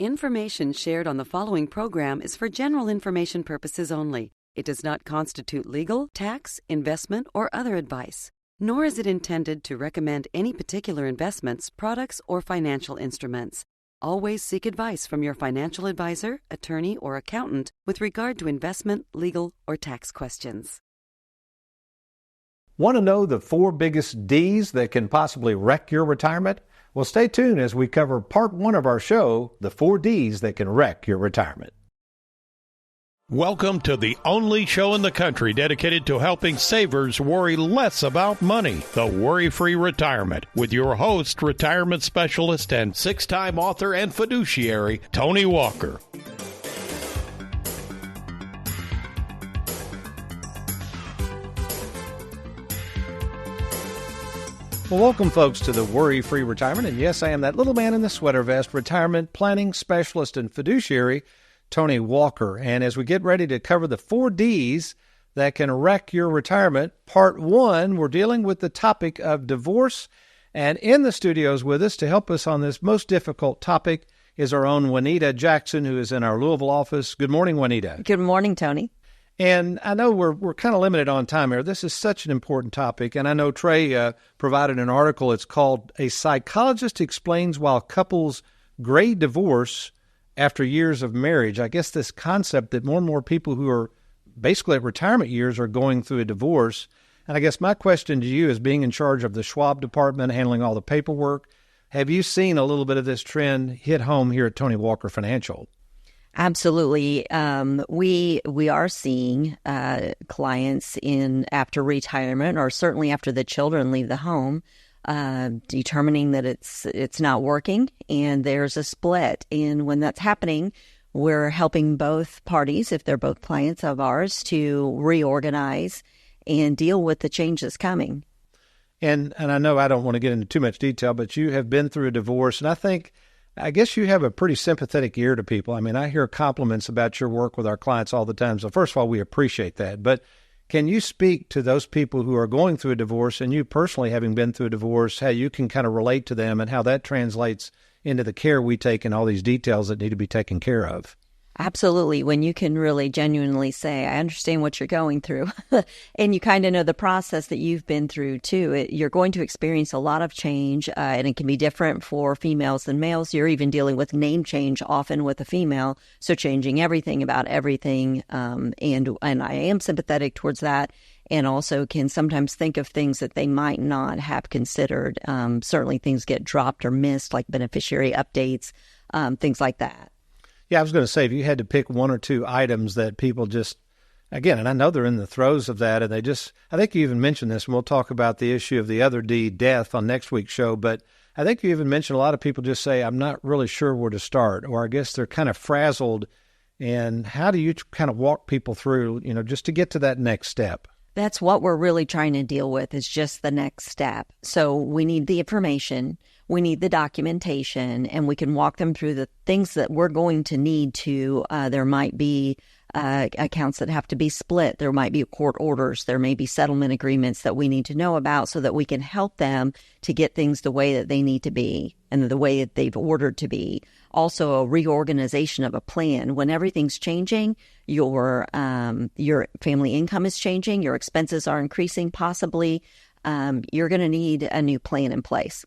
Information shared on the following program is for general information purposes only. It does not constitute legal, tax, investment, or other advice, nor is it intended to recommend any particular investments, products, or financial instruments. Always seek advice from your financial advisor, attorney, or accountant with regard to investment, legal, or tax questions. Want to know the 4 biggest D's that can possibly wreck your retirement? Well, stay tuned as we cover part 1 of our show, the 4 D's that can wreck your retirement. Welcome to the only show in the country dedicated to helping savers worry less about money, the Worry-Free Retirement, with your host, retirement specialist and 6-time author and fiduciary, Tony Walker. Well, welcome, folks, to the Worry-Free Retirement. And yes, I am that little man in the sweater vest, retirement planning specialist and fiduciary, Tony Walker. And as we get ready to cover the 4 D's that can wreck your retirement, part 1, we're dealing with the topic of divorce. And in the studios with us to help us on this most difficult topic is our own Juanita Jackson, who is in our Louisville office. Good morning, Juanita. Good morning, Tony. And I know we're kind of limited on time here. This is such an important topic. And I know Trey provided an article. It's called A Psychologist Explains Why Couples Grade Divorce After Years of Marriage. I guess this concept that more and more people who are basically at retirement years are going through a divorce. And I guess my question to you is, being in charge of the Schwab department, handling all the paperwork, have you seen a little bit of this trend hit home here at Tony Walker Financial? Absolutely. We are seeing clients after retirement, or certainly after the children leave the home, determining that it's not working and there's a split. And when that's happening, we're helping both parties, if they're both clients of ours, to reorganize and deal with the change that's coming. And I know I don't want to get into too much detail, but you have been through a divorce, and I guess you have a pretty sympathetic ear to people. I mean, I hear compliments about your work with our clients all the time. So first of all, we appreciate that. But can you speak to those people who are going through a divorce, and you personally having been through a divorce, how you can kind of relate to them and how that translates into the care we take and all these details that need to be taken care of? Absolutely. When you can really genuinely say, I understand what you're going through, and you kind of know the process that you've been through too. You're going to experience a lot of change, and it can be different for females than males. You're even dealing with name change often with a female, so changing everything about everything. And I am sympathetic towards that, and also can sometimes think of things that they might not have considered. Certainly things get dropped or missed, like beneficiary updates, things like that. Yeah, I was going to say, if you had to pick 1 or 2 items that people just, again, and I know they're in the throes of that, and I think you even mentioned this, and we'll talk about the issue of the other D, death, on next week's show, but I think you even mentioned a lot of people just say, I'm not really sure where to start, or I guess they're kind of frazzled. And how do you kind of walk people through, just to get to that next step? That's what we're really trying to deal with, is just the next step. So we need the information, we need the documentation, and we can walk them through the things that we're going to need to. There might be accounts that have to be split. There might be court orders. There may be settlement agreements that we need to know about so that we can help them to get things the way that they need to be and the way that they've ordered to be. Also, a reorganization of a plan. When everything's changing, your family income is changing, your expenses are increasing possibly, you're going to need a new plan in place.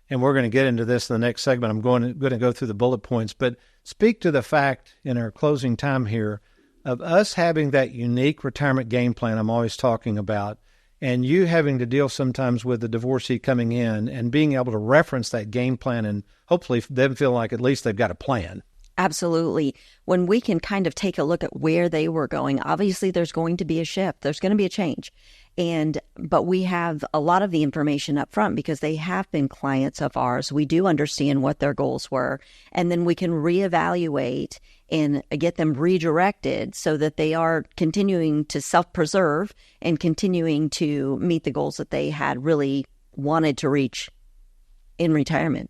And we're going to get into this in the next segment. I'm going to go through the bullet points, but speak to the fact in our closing time here of us having that unique retirement game plan I'm always talking about, and you having to deal sometimes with the divorcee coming in and being able to reference that game plan and hopefully them feel like at least they've got a plan. Absolutely. When we can kind of take a look at where they were going, obviously there's going to be a shift. There's going to be a change. But we have a lot of the information up front because they have been clients of ours. We do understand what their goals were. And then we can reevaluate and get them redirected so that they are continuing to self-preserve and continuing to meet the goals that they had really wanted to reach in retirement.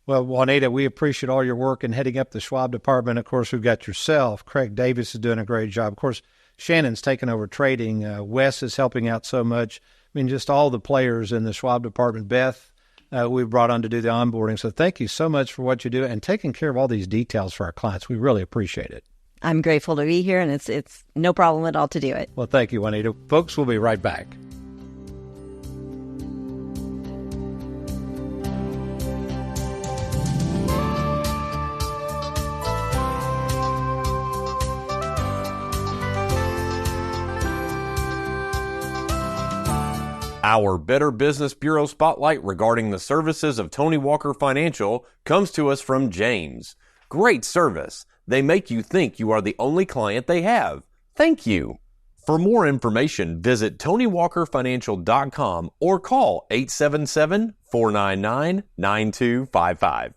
Well, Juanita, we appreciate all your work in heading up the Schwab department. Of course, we've got yourself. Craig Davis is doing a great job. Of course, Shannon's taken over trading. Wes is helping out so much. I mean, just all the players in the Schwab department. Beth, we've brought on to do the onboarding. So thank you so much for what you do and taking care of all these details for our clients. We really appreciate it. I'm grateful to be here, and it's no problem at all to do it. Well, thank you, Juanita. Folks, we'll be right back. Our Better Business Bureau spotlight regarding the services of Tony Walker Financial comes to us from James. Great service. They make you think you are the only client they have. Thank you. For more information, visit TonyWalkerFinancial.com or call 877-499-9255.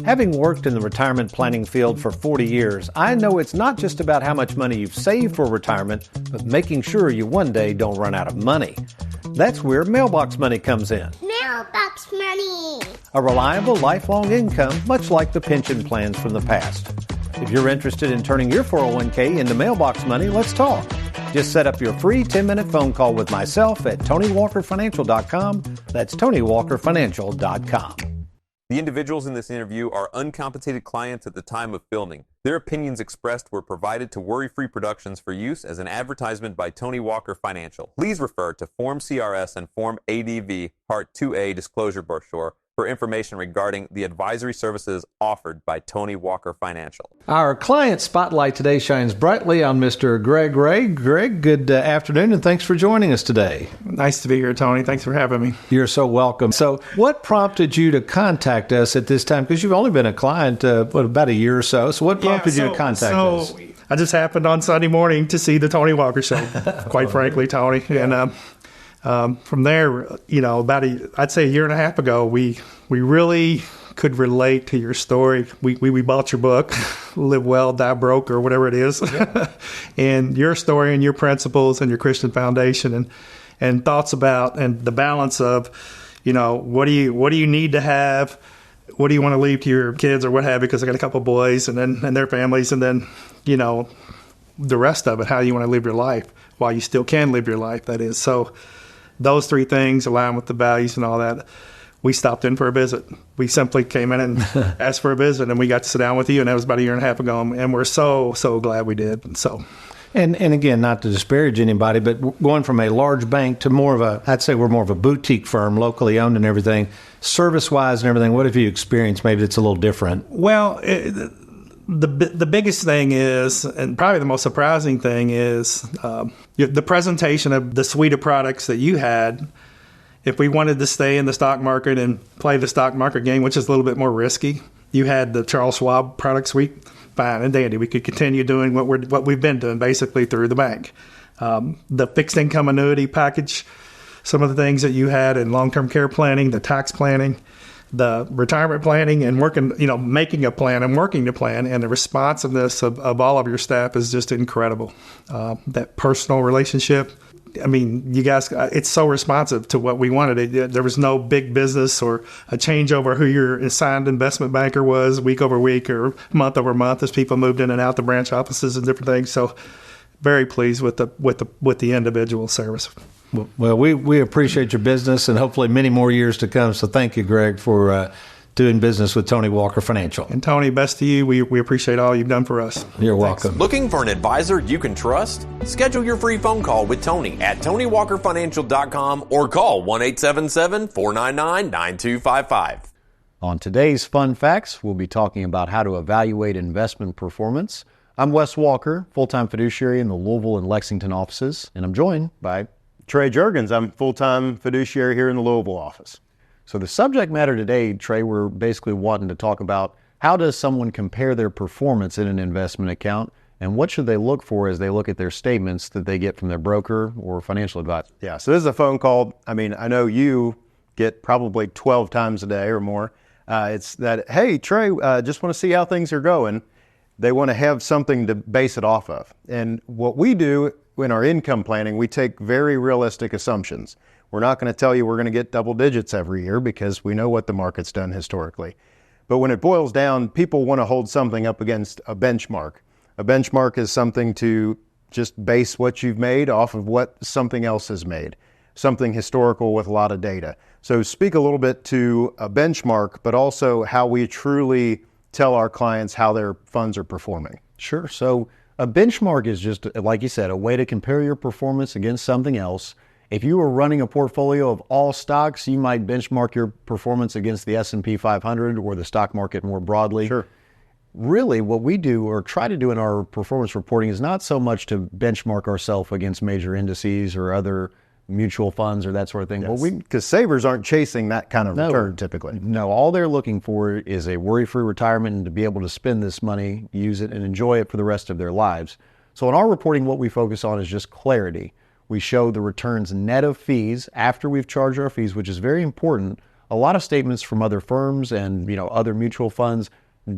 Having worked in the retirement planning field for 40 years, I know it's not just about how much money you've saved for retirement, but making sure you one day don't run out of money. That's where Mailbox Money comes in. Mailbox Money! A reliable, lifelong income, much like the pension plans from the past. If you're interested in turning your 401k into Mailbox Money, let's talk. Just set up your free 10-minute phone call with myself at TonyWalkerFinancial.com. That's TonyWalkerFinancial.com. The individuals in this interview are uncompensated clients at the time of filming. Their opinions expressed were provided to Worry Free Productions for use as an advertisement by Tony Walker Financial. Please refer to Form CRS and Form ADV Part 2A Disclosure Brochure for information regarding the advisory services offered by Tony Walker Financial. Our client spotlight today shines brightly on Mr. Greg Ray. Greg, good afternoon, and thanks for joining us today. Nice to be here, Tony. Thanks for having me. You're so welcome. So what prompted you to contact us at this time? Because you've only been a client, about a year or so. So what prompted you to contact us? I just happened on Sunday morning to see the Tony Walker Show, quite frankly, Tony. And from there, I'd say a year and a half ago, we really could relate to your story. We bought your book, Live Well, Die Broke, or whatever it is. Yeah. And your story and your principles and your Christian foundation and thoughts about and the balance of, what do you need to have? What do you want to leave to your kids or what have you? Because I got a couple of boys and their families, and then, the rest of it, how you want to live your life while you still can live your life, that is. So those three things align with the values and all that. We stopped in for a visit. We simply came in and asked for a visit, and we got to sit down with you, and that was about a year and a half ago, and we're so glad we did. And again, not to disparage anybody, but going from a large bank to I'd say we're more of a boutique firm, locally owned and everything, service-wise and everything, what have you experienced? Maybe it's a little different. Well, the biggest thing is, and probably the most surprising thing is, the presentation of the suite of products that you had. If we wanted to stay in the stock market and play the stock market game, which is a little bit more risky, you had the Charles Schwab product suite. Fine and dandy. We could continue doing what we've been doing basically through the bank. The fixed income annuity package, some of the things that you had in long-term care planning, the tax planning, the retirement planning, and making a plan and working the plan, and the responsiveness of all of your staff is just incredible. That personal relationship. I mean, you guys, it's so responsive to what we wanted. There was no big business or a changeover who your assigned investment banker was week over week or month over month as people moved in and out the branch offices and different things. So very pleased with the individual service. Well, we appreciate your business and hopefully many more years to come. So thank you, Greg, for doing business with Tony Walker Financial. And Tony, best to you. We appreciate all you've done for us. You're welcome. Looking for an advisor you can trust? Schedule your free phone call with Tony at TonyWalkerFinancial.com or call 1-877-499-9255. On today's Fun Facts, we'll be talking about how to evaluate investment performance. I'm Wes Walker, full-time fiduciary in the Louisville and Lexington offices, and I'm joined by Trey Juergens. I'm full-time fiduciary here in the Louisville office. So the subject matter today, Trey, we're basically wanting to talk about how does someone compare their performance in an investment account, and what should they look for as they look at their statements that they get from their broker or financial advisor? Yeah, so this is a phone call. I mean, I know you get probably 12 times a day or more. It's that, hey, Trey, just want to see how things are going. They want to have something to base it off of. And what we do in our income planning, we take very realistic assumptions. We're not going to tell you we're going to get double digits every year because we know what the market's done historically. But when it boils down, people want to hold something up against a benchmark. A benchmark is something to just base what you've made off of what something else has made. something historical with a lot of data. So speak a little bit to a benchmark, but also how we truly tell our clients how their funds are performing. Sure. So a benchmark is just, like you said, a way to compare your performance against something else. If you were running a portfolio of all stocks, you might benchmark your performance against the S&P 500 or the stock market more broadly. Sure. Really, what we do or try to do in our performance reporting is not so much to benchmark ourselves against major indices or other mutual funds or that sort of thing. Yes. Because savers aren't chasing that kind of return typically. No, all they're looking for is a worry-free retirement and to be able to spend this money, use it, and enjoy it for the rest of their lives. So in our reporting, what we focus on is just clarity. We show the returns net of fees after we've charged our fees, which is very important. A lot of statements from other firms and other mutual funds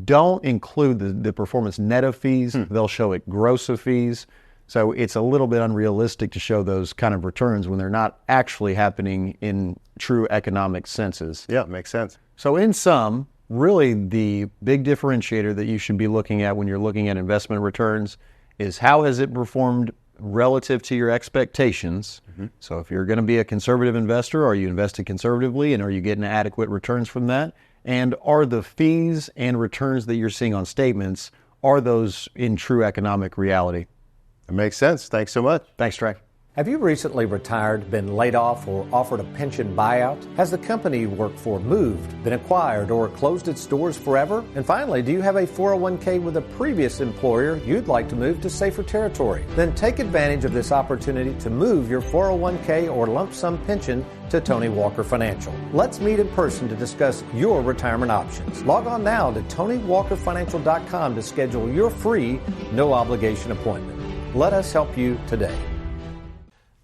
don't include the performance net of fees. They'll show it gross of fees. So it's a little bit unrealistic to show those kind of returns when they're not actually happening in true economic senses. Yeah, makes sense. So in sum, really the big differentiator that you should be looking at when you're looking at investment returns is how has it performed relative to your expectations. So if you're going to be a conservative investor, are you invested conservatively and are you getting adequate returns from that? And are the fees and returns that you're seeing on statements, are those in true economic reality? It makes sense. Thanks so much. Thanks, Trey. Have you recently retired, been laid off, or offered a pension buyout? Has the company you work for moved, been acquired, or closed its doors forever? And finally, do you have a 401k with a previous employer you'd like to move to safer territory? Then take advantage of this opportunity to move your 401k or lump sum pension to Tony Walker Financial. Let's meet in person to discuss your retirement options. Log on now to TonyWalkerFinancial.com to schedule your free, no obligation appointment. Let us help you today.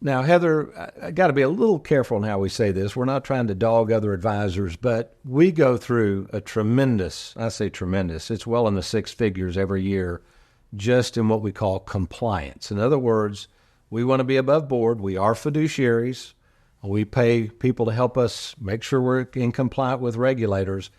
Now, Heather, I got to be a little careful in how we say this. We're not trying to dog other advisors, but we go through a tremendous, I say tremendous, it's well in the six figures every year, just in what we call compliance. In other words, we want to be above board. We are fiduciaries. We pay people to help us make sure we're in compliance with regulators.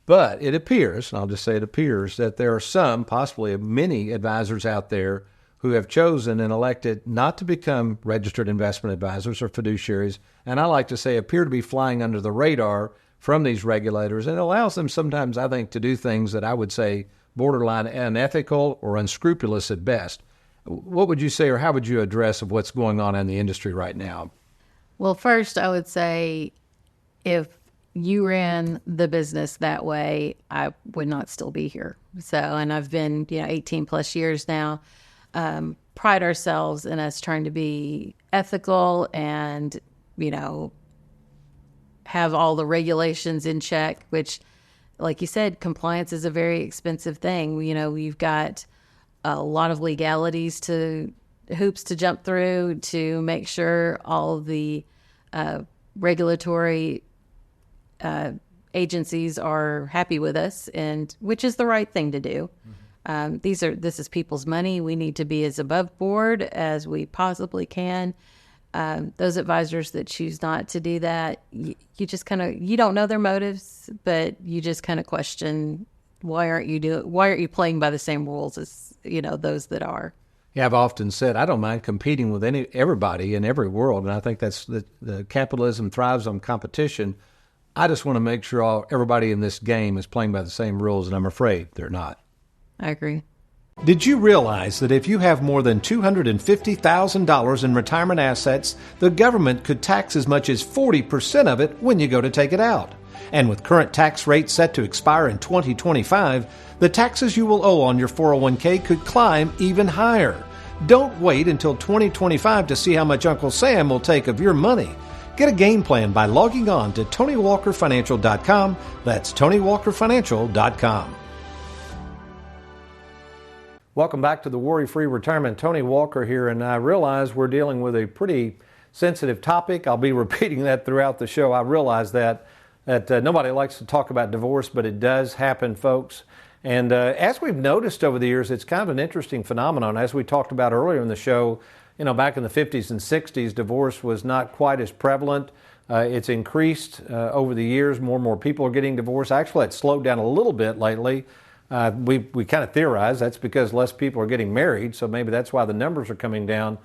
But it appears, and I'll just say it appears, that there are some, possibly many advisors out there who have chosen and elected not to become registered investment advisors or fiduciaries, and I like to say appear to be flying under the radar from these regulators, and it allows them sometimes, I think, to do things that I would say borderline unethical or unscrupulous at best. What would you say, or how would you address of what's going on in the industry right now? Well, first, I would say if you ran the business that way, I would not still be here. So, and I've been, 18 plus years now. Pride ourselves in us trying to be ethical and, have all the regulations in check, which, like you said, compliance is a very expensive thing. We've got a lot of legalities hoops to jump through to make sure all of the regulatory agencies are happy with us, and which is the right thing to do. This is people's money. We need to be as above board as we possibly can. Those advisors that choose not to do that, you just you don't know their motives, but you just kind of question, why aren't you playing by the same rules as, those that are? Yeah, I've often said I don't mind competing with everybody in every world, and I think that's the capitalism thrives on competition. I just want to make sure everybody in this game is playing by the same rules, and I'm afraid they're not. I agree. Did you realize that if you have more than $250,000 in retirement assets, the government could tax as much as 40% of it when you go to take it out? And with current tax rates set to expire in 2025, the taxes you will owe on your 401k could climb even higher. Don't wait until 2025 to see how much Uncle Sam will take of your money. Get a game plan by logging on to TonyWalkerFinancial.com. That's TonyWalkerFinancial.com. Welcome back to the Worry-Free Retirement. Tony Walker here, and I realize we're dealing with a pretty sensitive topic. I'll be repeating that throughout the show. I realize that nobody likes to talk about divorce, but it does happen, folks. And as we've noticed over the years, it's kind of an interesting phenomenon. As we talked about earlier in the show, back in the 50s and 60s, divorce was not quite as prevalent. It's increased over the years. More and more people are getting divorced. Actually, it's slowed down a little bit lately. We kind of theorize that's because less people are getting married, so maybe that's why the numbers are coming down.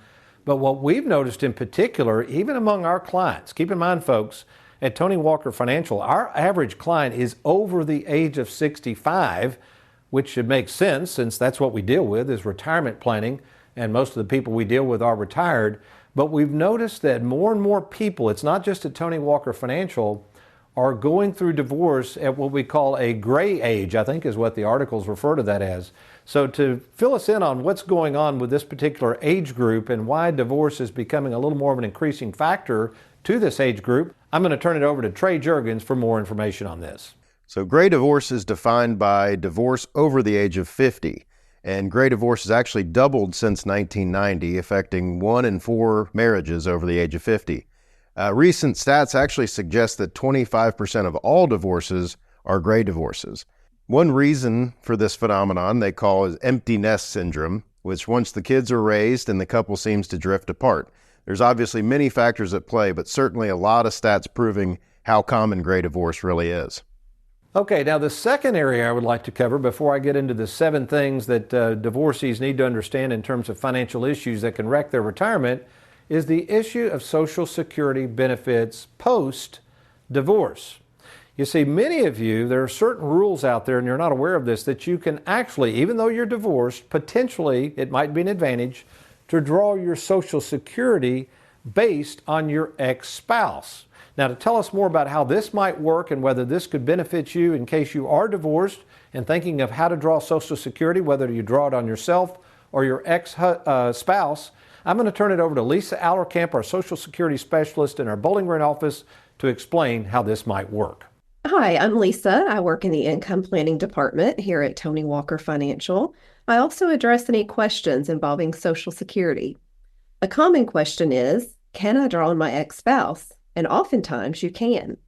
But what we've noticed in particular, even among our clients, keep in mind, folks, at Tony Walker Financial, our average client is over the age of 65, which should make sense since that's what we deal with is retirement planning, and most of the people we deal with are retired. But we've noticed that more and more people, it's not just at Tony Walker Financial, are going through divorce at what we call a gray age, I think is what the articles refer to that as. So to fill us in on what's going on with this particular age group and why divorce is becoming a little more of an increasing factor to this age group, I'm going to turn it over to Trey Juergens for more information on this. So gray divorce is defined by divorce over the age of 50. And gray divorce has actually doubled since 1990, affecting 1 in 4 marriages over the age of 50. Recent stats actually suggest that 25% of all divorces are gray divorces. One reason for this phenomenon they call is empty nest syndrome, which once the kids are raised and the couple seems to drift apart. There's obviously many factors at play, but certainly a lot of stats proving how common gray divorce really is. Okay, now the second area I would like to cover before I get into the 7 things that divorcees need to understand in terms of financial issues that can wreck their retirement is the issue of Social Security benefits post-divorce. You see, many of you, there are certain rules out there, and you're not aware of this, that you can actually, even though you're divorced, potentially, it might be an advantage, to draw your Social Security based on your ex-spouse. Now, to tell us more about how this might work and whether this could benefit you in case you are divorced and thinking of how to draw Social Security, whether you draw it on yourself or your ex-spouse, I'm going to turn it over to Lisa Allerkamp, our Social Security specialist in our Bowling Green office, to explain how this might work. Hi, I'm Lisa. I work in the income planning department here at Tony Walker Financial. I also address any questions involving Social Security. A common question is, can I draw on my ex-spouse? And oftentimes you can.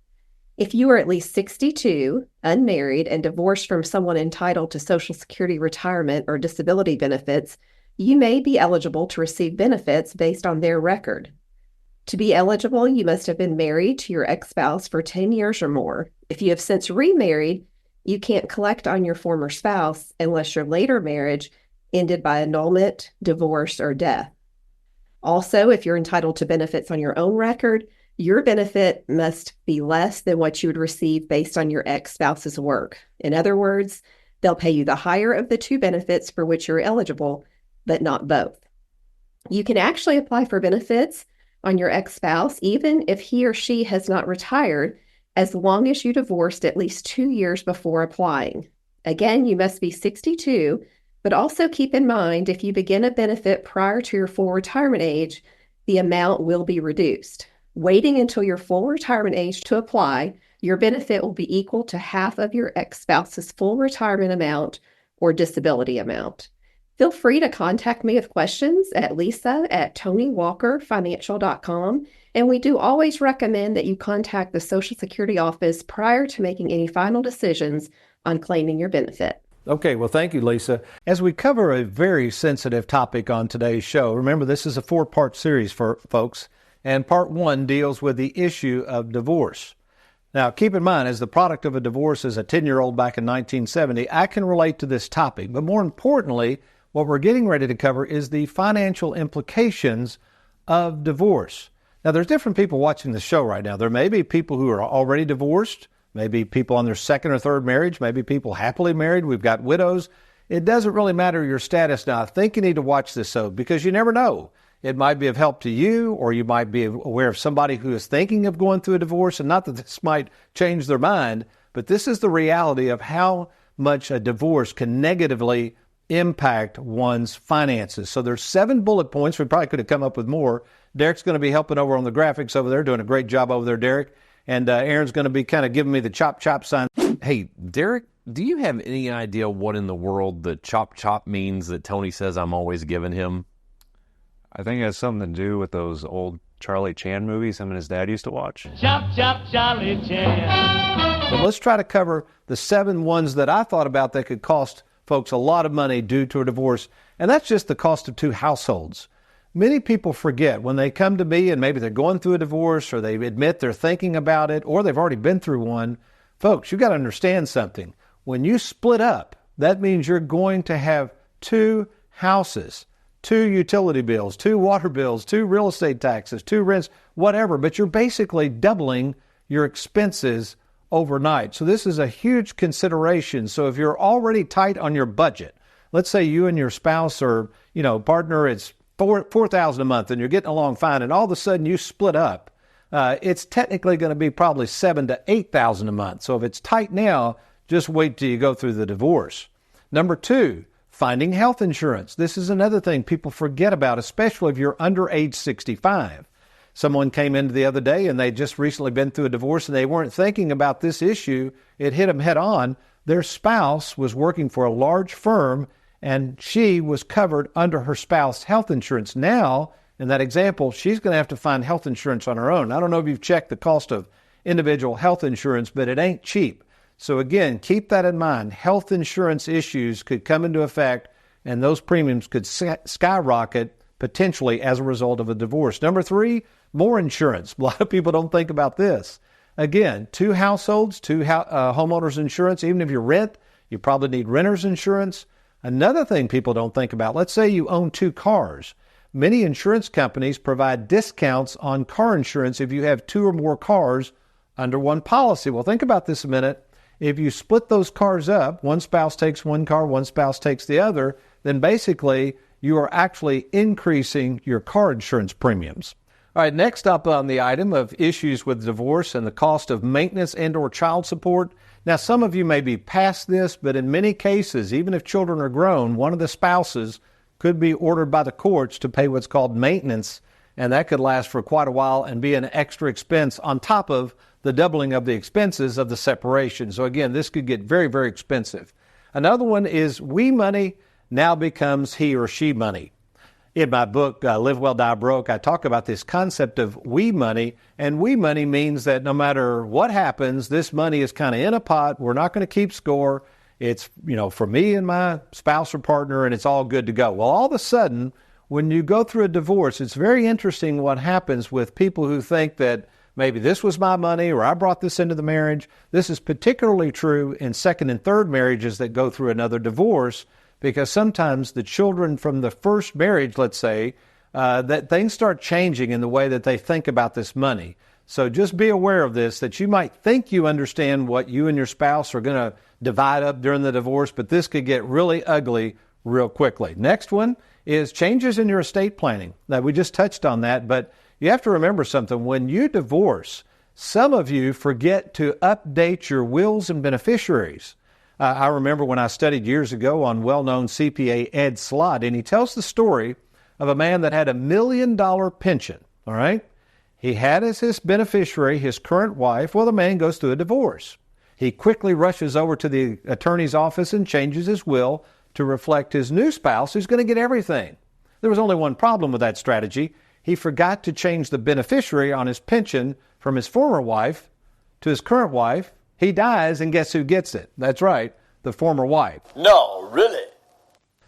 If you are at least 62, unmarried, and divorced from someone entitled to Social Security retirement or disability benefits, you may be eligible to receive benefits based on their record. To be eligible, you must have been married to your ex-spouse for 10 years or more. If you have since remarried, you can't collect on your former spouse unless your later marriage ended by annulment, divorce, or death. Also, if you're entitled to benefits on your own record, your benefit must be less than what you would receive based on your ex-spouse's work. In other words, they'll pay you the higher of the 2 benefits for which you're eligible, but not both. You can actually apply for benefits on your ex-spouse even if he or she has not retired, as long as you divorced at least 2 years before applying. Again, you must be 62, but also keep in mind if you begin a benefit prior to your full retirement age, the amount will be reduced. Waiting until your full retirement age to apply, your benefit will be equal to half of your ex-spouse's full retirement amount or disability amount. Feel free to contact me with questions at lisa@tonywalkerfinancial.com, and we do always recommend that you contact the Social Security office prior to making any final decisions on claiming your benefit. Okay, well, thank you, Lisa. As we cover a very sensitive topic on today's show, remember this is a 4-part series for folks, and part 1 deals with the issue of divorce. Now, keep in mind, as the product of a divorce as a 10-year-old back in 1970, I can relate to this topic, but more importantly, what we're getting ready to cover is the financial implications of divorce. Now, there's different people watching the show right now. There may be people who are already divorced, maybe people on their 2nd or 3rd marriage, maybe people happily married. We've got widows. It doesn't really matter your status now. I think you need to watch this show because you never know. It might be of help to you, or you might be aware of somebody who is thinking of going through a divorce, and not that this might change their mind, but this is the reality of how much a divorce can negatively impact one's finances. So there's 7 bullet points. We probably could have come up with more. Derek's going to be helping over on the graphics over there, doing a great job over there, Derek. And Aaron's going to be kind of giving me the chop sign. Hey, Derek, do you have any idea what in the world the chop means that Tony says I'm always giving him? I think it has something to do with those old Charlie Chan movies him and his dad used to watch. Chop, Charlie Chan. But let's try to cover the 7 ones that I thought about that could cost folks a lot of money due to a divorce, and that's just the cost of 2 households. Many people forget when they come to me and maybe they're going through a divorce or they admit they're thinking about it or they've already been through one. Folks, you've got to understand something. When you split up, that means you're going to have 2 houses, 2 utility bills, 2 water bills, 2 real estate taxes, 2 rents, whatever. But you're basically doubling your expenses overnight. So this is a huge consideration. So if you're already tight on your budget, let's say you and your spouse or, partner, it's $4,000 a month and you're getting along fine, and all of a sudden you split up. It's technically going to be probably $7,000 to $8,000 a month. So if it's tight now, just wait till you go through the divorce. Number 2, finding health insurance. This is another thing people forget about, especially if you're under age 65. Someone came in the other day and they'd just recently been through a divorce and they weren't thinking about this issue. It hit them head on. Their spouse was working for a large firm and she was covered under her spouse's health insurance. Now, in that example, she's going to have to find health insurance on her own. I don't know if you've checked the cost of individual health insurance, but it ain't cheap. So again, keep that in mind. Health insurance issues could come into effect and those premiums could skyrocket potentially as a result of a divorce. Number 3, more insurance. A lot of people don't think about this. Again, 2 households, 2 homeowners insurance. Even if you rent, you probably need renter's insurance. Another thing people don't think about, let's say you own 2 cars. Many insurance companies provide discounts on car insurance if you have 2 or more cars under one policy. Well, think about this a minute. If you split those cars up, one spouse takes one car, one spouse takes the other, then basically you are actually increasing your car insurance premiums. All right, next up on the item of issues with divorce and the cost of maintenance and or child support. Now, some of you may be past this, but in many cases, even if children are grown, one of the spouses could be ordered by the courts to pay what's called maintenance, and that could last for quite a while and be an extra expense on top of the doubling of the expenses of the separation. So again, this could get very, very expensive. Another one is we money now becomes he or she money. In my book, Live Well, Die Broke, I talk about this concept of we money, and we money means that no matter what happens, this money is kind of in a pot. We're not going to keep score. It's, for me and my spouse or partner, and it's all good to go. Well, all of a sudden, when you go through a divorce, it's very interesting what happens with people who think that maybe this was my money or I brought this into the marriage. This is particularly true in second and third marriages that go through another divorce, because sometimes the children from the first marriage, let's say, that things start changing in the way that they think about this money. So just be aware of this, that you might think you understand what you and your spouse are going to divide up during the divorce, but this could get really ugly real quickly. Next one is changes in your estate planning. Now, we just touched on that, but you have to remember something. When you divorce, some of you forget to update your wills and beneficiaries. I remember when I studied years ago on well-known CPA Ed Slott, and he tells the story of a man that had $1 million pension, all right? He had as his beneficiary his current wife. Well, the man goes through a divorce. He quickly rushes over to the attorney's office and changes his will to reflect his new spouse who's going to get everything. There was only one problem with that strategy. He forgot to change the beneficiary on his pension from his former wife to his current wife. He dies, and guess who gets it? That's right, the former wife. No, really?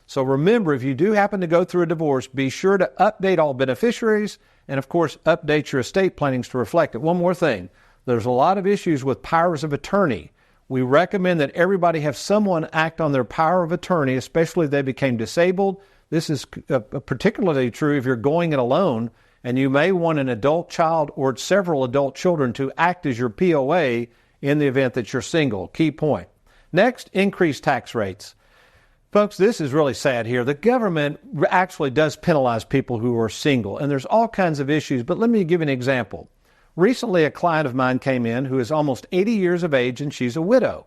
So remember, if you do happen to go through a divorce, be sure to update all beneficiaries and, of course, update your estate plannings to reflect it. One more thing. There's a lot of issues with powers of attorney. We recommend that everybody have someone act on their power of attorney, especially if they became disabled. This is particularly true if you're going it alone, and you may want an adult child or several adult children to act as your POA in the event that you're single. Key point. Next, increased tax rates. Folks, this is really sad here. The government actually does penalize people who are single, and there's all kinds of issues, but let me give you an example. Recently, a client of mine came in who is almost 80 years of age, and she's a widow.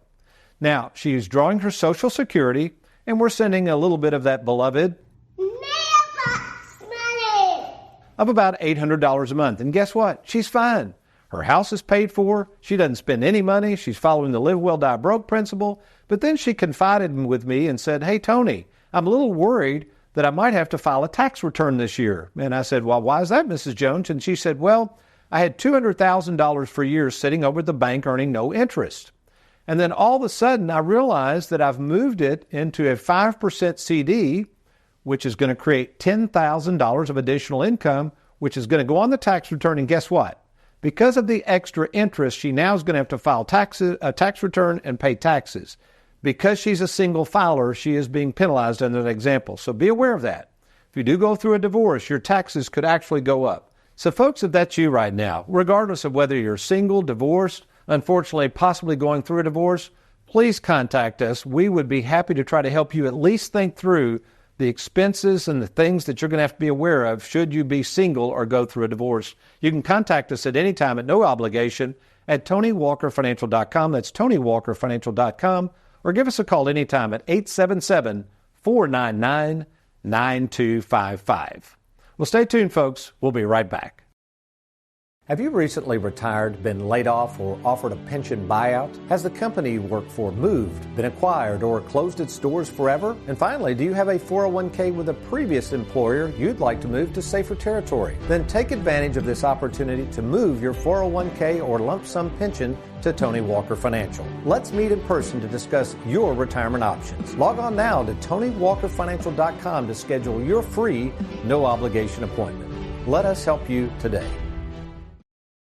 Now, she's drawing her Social Security, and we're sending a little bit of that beloved mailbox money of about $800 a month. And guess what? She's fine. Her house is paid for. She doesn't spend any money. She's following the Live Well, Die Broke principle. But then she confided with me and said, "Hey, Tony, I'm a little worried that I might have to file a tax return this year." And I said, "Well, why is that, Mrs. Jones?" And she said, "Well, I had $200,000 for years sitting over at the bank earning no interest. And then all of a sudden, I realized that I've moved it into a 5% CD, which is going to create $10,000 of additional income, which is going to go on the tax return. And guess what? Because of the extra interest, she now is going to have to file a tax return and pay taxes. Because she's a single filer, she is being penalized under that example. So be aware of that. If you do go through a divorce, your taxes could actually go up. So folks, if that's you right now, regardless of whether you're single, divorced, unfortunately, possibly going through a divorce, please contact us. We would be happy to try to help you at least think through the expenses and the things that you're going to have to be aware of should you be single or go through a divorce. You can contact us at any time at no obligation at TonyWalkerFinancial.com. That's TonyWalkerFinancial.com. Or give us a call anytime at 877-499-9255. Well, stay tuned, folks. We'll be right back. Have you recently retired, been laid off, or offered a pension buyout? Has the company you work for moved, been acquired, or closed its doors forever? And finally, do you have a 401k with a previous employer you'd like to move to safer territory? Then take advantage of this opportunity to move your 401k or lump sum pension to Tony Walker Financial. Let's meet in person to discuss your retirement options. Log on now to TonyWalkerFinancial.com to schedule your free, no obligation appointment. Let us help you today.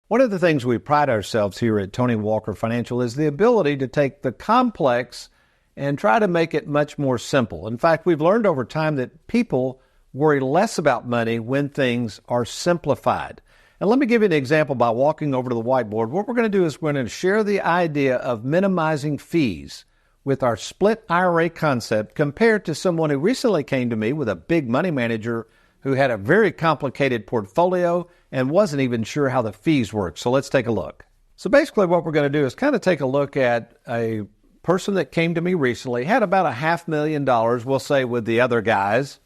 One of the things we pride ourselves here at Tony Walker Financial is the ability to take the complex and try to make it much more simple. In fact, we've learned over time that people worry less about money when things are simplified. And let me give you an example by walking over to the whiteboard. What we're going to do is we're going to share the idea of minimizing fees with our split IRA concept compared to someone who recently came to me with a big money manager who had a very complicated portfolio and wasn't even sure how the fees work. So let's take a look. So basically what we're going to do is kind of take a look at a person that came to me recently, had about $500,000, we'll say, with the other guys.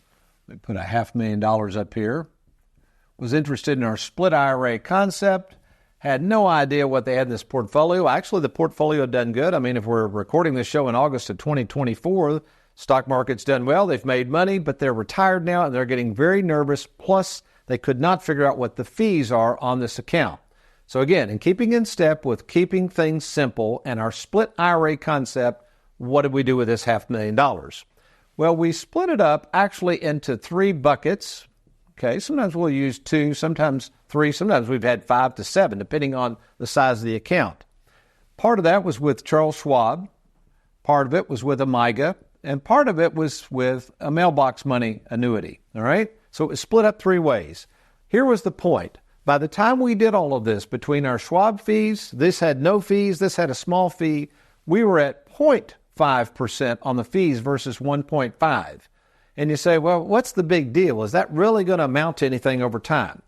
Let me put $500,000 up here. Was interested in our split IRA concept, had no idea what they had in this portfolio. Actually, the portfolio had done good. I mean, if we're recording this show in August of 2024, stock market's done well, they've made money, but they're retired now and they're getting very nervous. Plus, they could not figure out what the fees are on this account. So again, in keeping in step with keeping things simple and our split IRA concept, what did we do with this $500,000? Well, we split it up actually into 3 buckets. Okay, sometimes we'll use 2, sometimes 3, sometimes we've had 5 to 7, depending on the size of the account. Part of that was with Charles Schwab. Part of it was with Amiga. And part of it was with a mailbox money annuity, all right? So it was split up 3 ways. Here was the point. By the time we did all of this, between our Schwab fees, this had no fees, this had a small fee, we were at 0.5% on the fees versus 1.5. And you say, well, what's the big deal? Is that really going to amount to anything over time?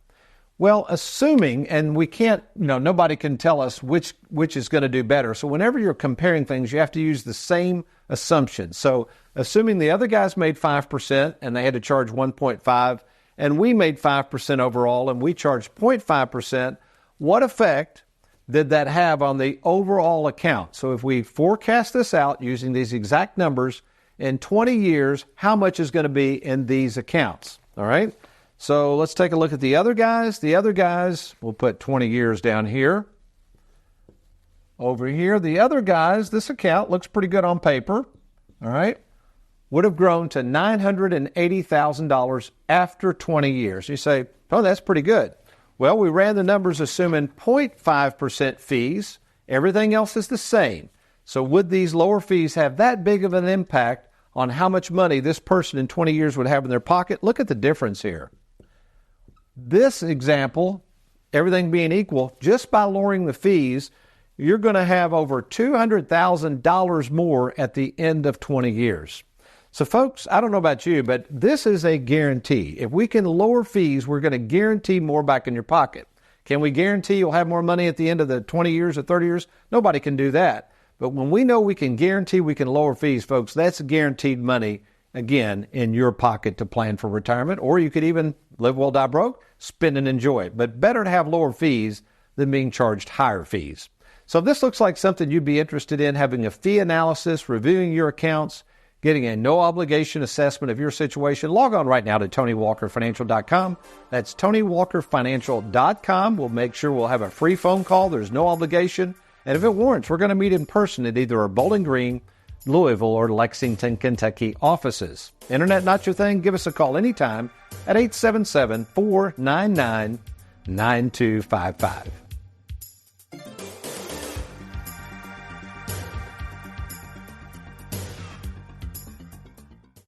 Well, assuming, and we can't, nobody can tell us which is going to do better. So whenever you're comparing things, you have to use the same assumption. So assuming the other guys made 5% and they had to charge 1.5, and we made 5% overall and we charged 0.5%, what effect did that have on the overall account? So if we forecast this out using these exact numbers, in 20 years, how much is going to be in these accounts? All right? So let's take a look at the other guys. The other guys, we'll put 20 years down here. Over here, the other guys, this account looks pretty good on paper, all right, would have grown to $980,000 after 20 years. You say, oh, that's pretty good. Well, we ran the numbers assuming 0.5% fees. Everything else is the same. So would these lower fees have that big of an impact on how much money this person in 20 years would have in their pocket? Look at the difference here. This example, everything being equal, just by lowering the fees, you're going to have over $200,000 more at the end of 20 years. So folks, I don't know about you, but this is a guarantee. If we can lower fees, we're going to guarantee more back in your pocket. Can we guarantee you'll have more money at the end of the 20 years or 30 years? Nobody can do that. But when we know we can guarantee we can lower fees, folks, that's guaranteed money, again, in your pocket to plan for retirement. Or you could even live well, die broke, spend and enjoy it. But better to have lower fees than being charged higher fees. So if this looks like something you'd be interested in, having a fee analysis, reviewing your accounts, getting a no-obligation assessment of your situation, log on right now to TonyWalkerFinancial.com. That's TonyWalkerFinancial.com. We'll make sure we'll have a free phone call. There's no obligation. And if it warrants, we're going to meet in person at either our Bowling Green, Louisville, or Lexington, Kentucky offices. Internet not your thing? Give us a call anytime at 877-499-9255.